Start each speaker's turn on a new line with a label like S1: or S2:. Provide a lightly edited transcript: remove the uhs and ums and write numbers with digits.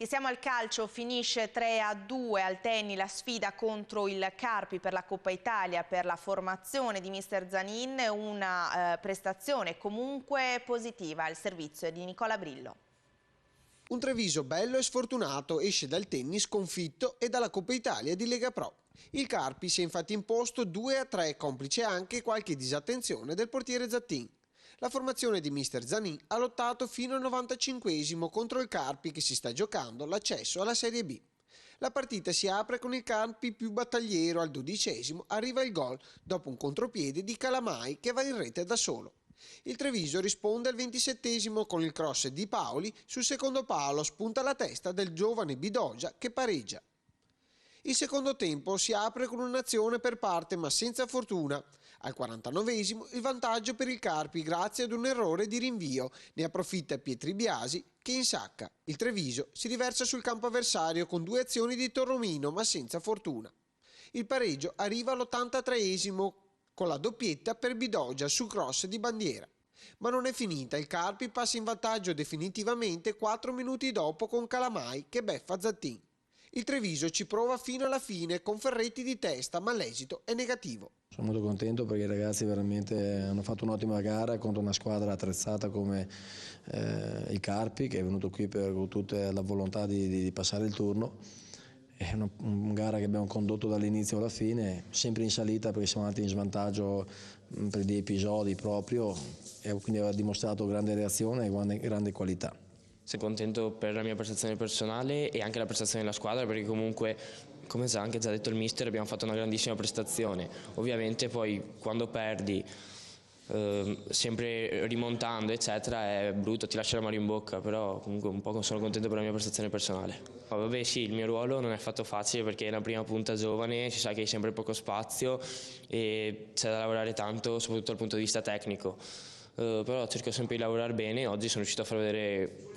S1: E siamo al calcio, finisce 3-2 al Tenni la sfida contro il Carpi per la Coppa Italia, per la formazione di mister Zanin, una prestazione comunque positiva al servizio di Nicola Brillo.
S2: Un Treviso bello e sfortunato esce dal Tenni sconfitto e dalla Coppa Italia di Lega Pro. Il Carpi si è infatti imposto 2-3, complice anche qualche disattenzione del portiere Zattin. La formazione di mister Zanin ha lottato fino al 95esimo contro il Carpi che si sta giocando l'accesso alla Serie B. La partita si apre con il Carpi più battagliero, al 12esimo arriva il gol dopo un contropiede di Calamai che va in rete da solo. Il Treviso risponde al 27esimo con il cross di Paoli, sul secondo palo spunta la testa del giovane Bidogia che pareggia. Il secondo tempo si apre con un'azione per parte ma senza fortuna. Al 49esimo il vantaggio per il Carpi grazie ad un errore di rinvio, ne approfitta Pietri Biasi che insacca. Il Treviso si riversa sul campo avversario con due azioni di Torromino ma senza fortuna. Il pareggio arriva all'83esimo con la doppietta per Bidogia su cross di Bandiera. Ma non è finita, il Carpi passa in vantaggio definitivamente 4 minuti dopo con Calamai che beffa Zattin. Il Treviso ci prova fino alla fine con Ferretti di testa, ma l'esito è negativo.
S3: Sono molto contento perché i ragazzi veramente hanno fatto un'ottima gara contro una squadra attrezzata come il Carpi, che è venuto qui per tutta la volontà di passare il turno. È una gara che abbiamo condotto dall'inizio alla fine, sempre in salita perché siamo andati in svantaggio per degli episodi proprio e quindi ha dimostrato grande reazione e grande qualità.
S4: Sono contento per la mia prestazione personale e anche la prestazione della squadra perché comunque, come anche già detto il mister, abbiamo fatto una grandissima prestazione. Ovviamente poi quando perdi, sempre rimontando eccetera, è brutto, ti lascia l'amaro in bocca, però comunque un po' sono contento per la mia prestazione personale. Vabbè sì, il mio ruolo non è affatto facile perché è una prima punta giovane, si sa che hai sempre poco spazio e c'è da lavorare tanto soprattutto dal punto di vista tecnico. Però cerco sempre di lavorare bene e oggi sono riuscito a far vedere